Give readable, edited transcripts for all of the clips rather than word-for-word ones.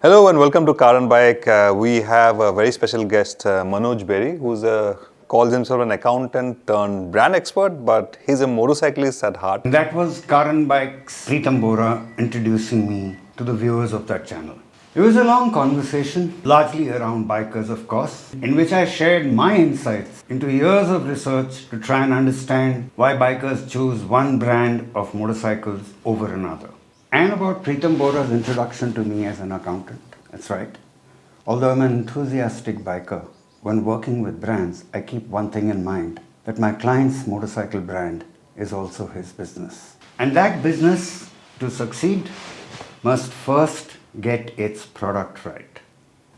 Hello and welcome to Car and Bike. We have a very special guest, Manoj Berry, who calls himself an accountant turned brand expert, but he's a motorcyclist at heart. That was Car and Bike's Preetam Bora introducing me to the viewers of that channel. It was a long conversation, largely around bikers of course, in which I shared my insights into years of research to try and understand why bikers choose one brand of motorcycles over another. And about Preetam Bora's introduction to me as an accountant. That's right. Although I'm an enthusiastic biker, when working with brands, I keep one thing in mind, that my client's motorcycle brand is also his business. And that business, to succeed, must first get its product right.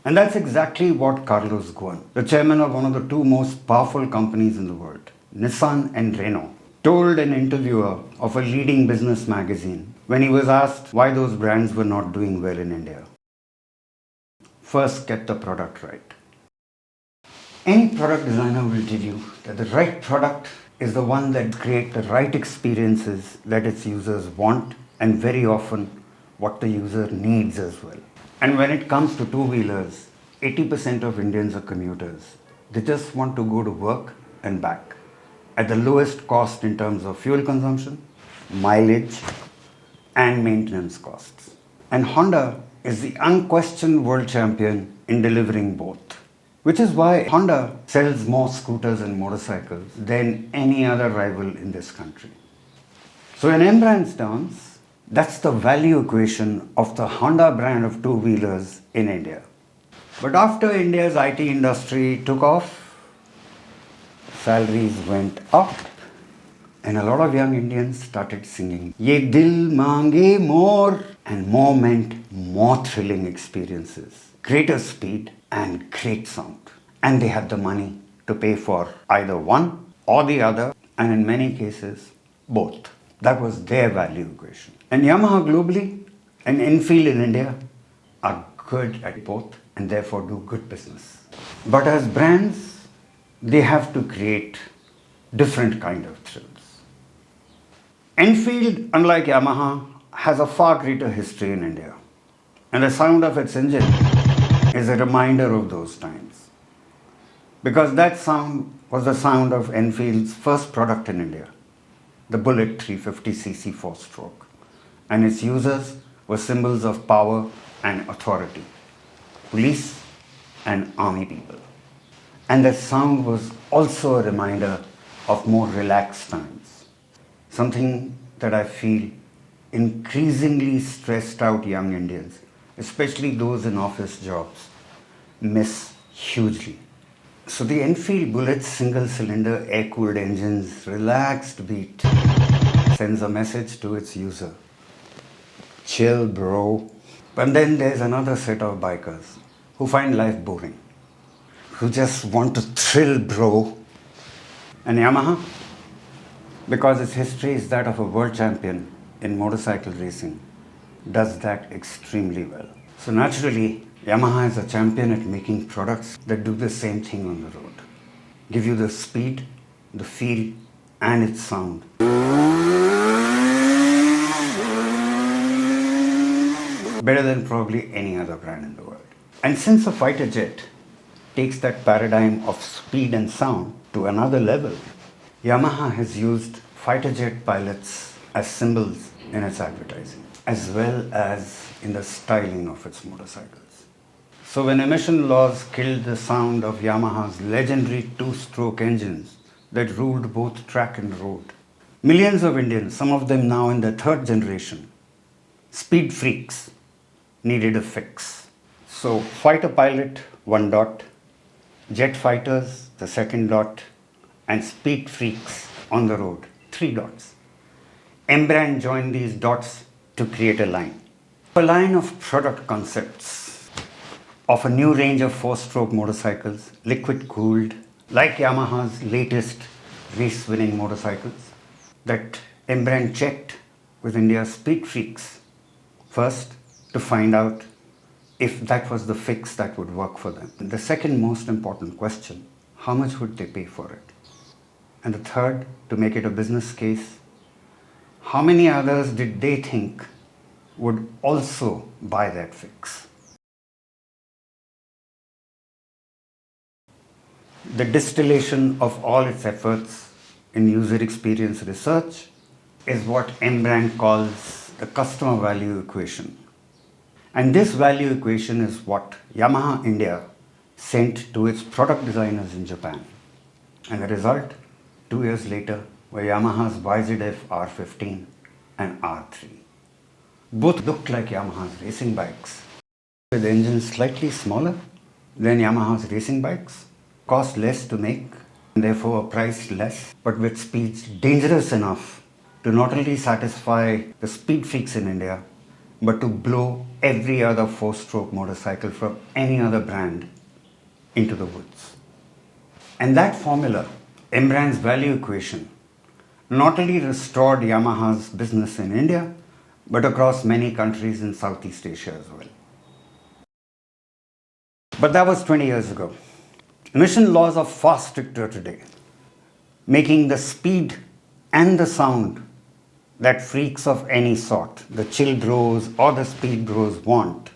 And that's exactly what Carlos Ghosn, the chairman of one of the two most powerful companies in the world, Nissan and Renault, told an interviewer of a leading business magazine when he was asked why those brands were not doing well in India. First, get the product right. Any product designer will tell you that the right product is the one that creates the right experiences that its users want, and very often what the user needs as well. And when it comes to two-wheelers, 80% of Indians are commuters. They just want to go to work and back at the lowest cost in terms of fuel consumption, mileage, and maintenance costs. And Honda is the unquestioned world champion in delivering both, which is why Honda sells more scooters and motorcycles than any other rival in this country. So in Embrand's terms, that's the value equation of the Honda brand of two-wheelers in India. But after India's IT industry took off, salaries went up, and a lot of young Indians started singing Ye Dil Mange More, and more meant more thrilling experiences, greater speed and great sound. And they had the money to pay for either one or the other, and in many cases, both. That was their value equation. And Yamaha globally and Enfield in India are good at both and therefore do good business. But as brands, they have to create different kind of thrills. Enfield, unlike Yamaha, has a far greater history in India, and the sound of its engine is a reminder of those times, because that sound was the sound of Enfield's first product in India, the Bullet 350cc 4-stroke, and its users were symbols of power and authority, police and army people. And that sound was also a reminder of more relaxed times, something that I feel increasingly stressed out young Indians, especially those in office jobs, miss hugely. So the Enfield Bullet's single-cylinder air-cooled engine's relaxed beat sends a message to its user. Chill, bro. But then there's another set of bikers who find life boring, who just want to thrill, bro. And Yamaha, because its history is that of a world champion in motorcycle racing, does that extremely well. So naturally, Yamaha is a champion at making products that do the same thing on the road. Give you the speed, the feel, and its sound. Better than probably any other brand in the world. And since a fighter jet takes that paradigm of speed and sound to another level, Yamaha has used fighter jet pilots as symbols in its advertising, as well as in the styling of its motorcycles. So when emission laws killed the sound of Yamaha's legendary two-stroke engines that ruled both track and road, millions of Indians, some of them now in their third generation, speed freaks, needed a fix. So fighter pilot, one dot, jet fighters, the second dot, and speed freaks on the road, 3 dots. Embrand joined these dots to create a line. A line of product concepts of a new range of 4-stroke motorcycles, liquid-cooled, like Yamaha's latest race-winning motorcycles, that Embrand checked with India's speed freaks first to find out if that was the fix that would work for them. The second most important question, how much would they pay for it? And the third, to make it a business case, how many others did they think would also buy that fix? the distillation of all its efforts in user experience research is what Embrand calls the customer value equation. And this value equation is what Yamaha India sent to its product designers in Japan. And the result, 2 years later, were Yamaha's YZF R15 and R3. Both looked like Yamaha's racing bikes, with engines slightly smaller than Yamaha's racing bikes, cost less to make, and therefore priced less, but with speeds dangerous enough to not only satisfy the speed freaks in India, but to blow every other four-stroke motorcycle from any other brand into the woods. And that formula, Embrand's value equation, not only restored Yamaha's business in India, but across many countries in Southeast Asia as well. But that was 20 years ago. Emission laws are far stricter today, making the speed and the sound that freaks of any sort, the chill bros or the speed bros want,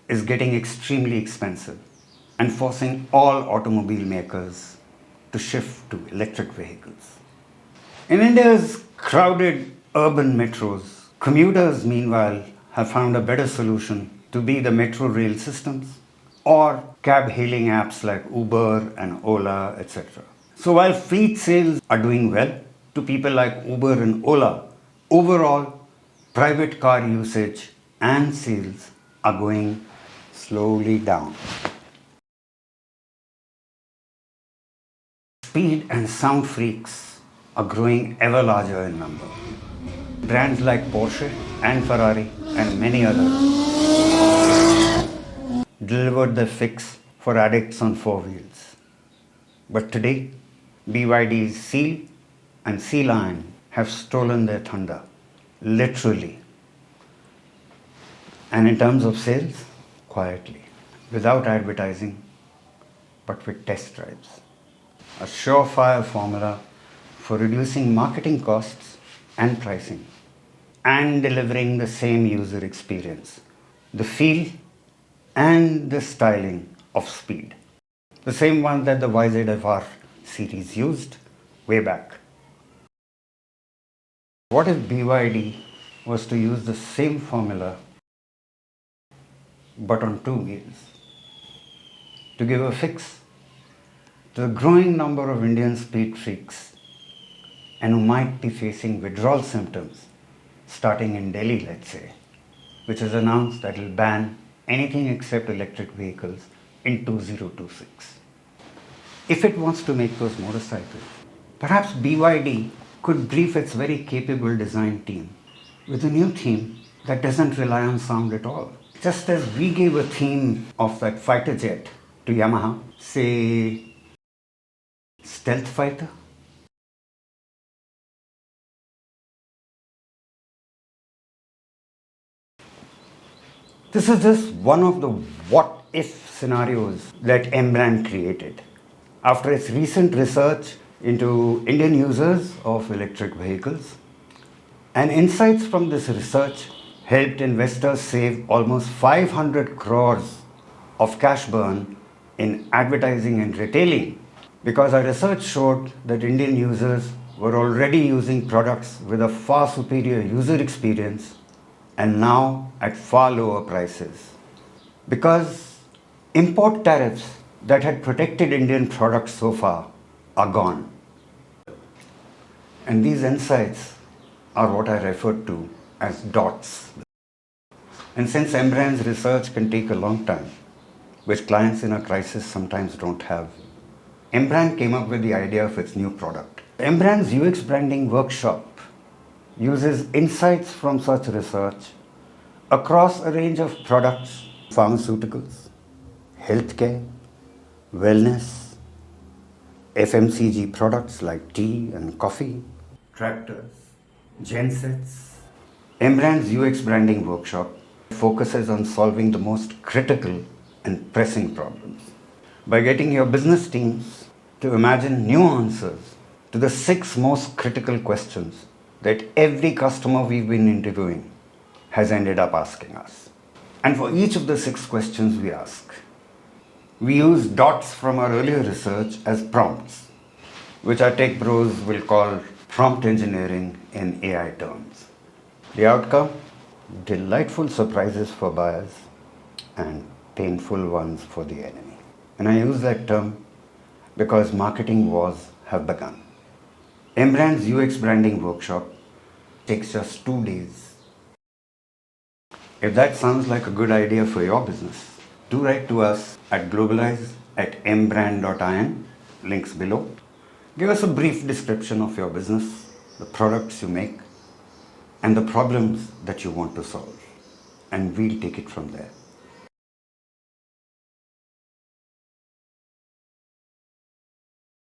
is getting extremely expensive and forcing all automobile makers to shift to electric vehicles. In India's crowded urban metros, commuters meanwhile have found a better solution to be the metro rail systems or cab hailing apps like Uber and Ola, etc. So while fleet sales are doing well to people like Uber and Ola, overall private car usage and sales are going slowly down. Speed and sound freaks are growing ever larger in number. Brands like Porsche and Ferrari and many others delivered the fix for addicts on four wheels. But today, BYD's Seal and Sea Lion have stolen their thunder, literally. And in terms of sales, quietly, without advertising, but with test drives. A surefire formula for reducing marketing costs and pricing, and delivering the same user experience, the feel and the styling of speed. The same one that the YZF-R series used way back. What if BYD was to use the same formula but on two wheels? To give a fix to the growing number of Indian speed freaks and who might be facing withdrawal symptoms starting in Delhi, let's say, which has announced that it will ban anything except electric vehicles in 2026. If it wants to make those motorcycles, perhaps BYD could brief its very capable design team with a new theme that doesn't rely on sound at all. Just as we gave a theme of that fighter jet to Yamaha, say Stealth Fighter. This is just one of the what-if scenarios that Embrand created. After its recent research into Indian users of electric vehicles, and insights from this research helped investors save almost 500 crores of cash burn in advertising and retailing, because our research showed that Indian users were already using products with a far superior user experience and now at far lower prices. Because import tariffs that had protected Indian products so far are gone. And these insights are what I referred to as dots. And since Embrand's research can take a long time, which clients in a crisis sometimes don't have, Embrand came up with the idea of its new product. Embrand's UX branding workshop uses insights from such research across a range of products, pharmaceuticals, healthcare, wellness, FMCG products like tea and coffee, tractors, gensets. Embrand's UX branding workshop focuses on solving the most critical and pressing problems by getting your business teams to imagine new answers to the 6 most critical questions that every customer we've been interviewing has ended up asking us. And for each of the 6 questions we ask, We use dots from our earlier research as prompts, which our tech bros will call prompt engineering in AI terms. The outcome? Delightful surprises for buyers and painful ones for the enemy. And I use that term because marketing wars have begun. Embrand's UX branding workshop takes just 2 days. If that sounds like a good idea for your business, do write to us at globalise@embrand.in, links below. Give us a brief description of your business, the products you make, and the problems that you want to solve, and we'll take it from there.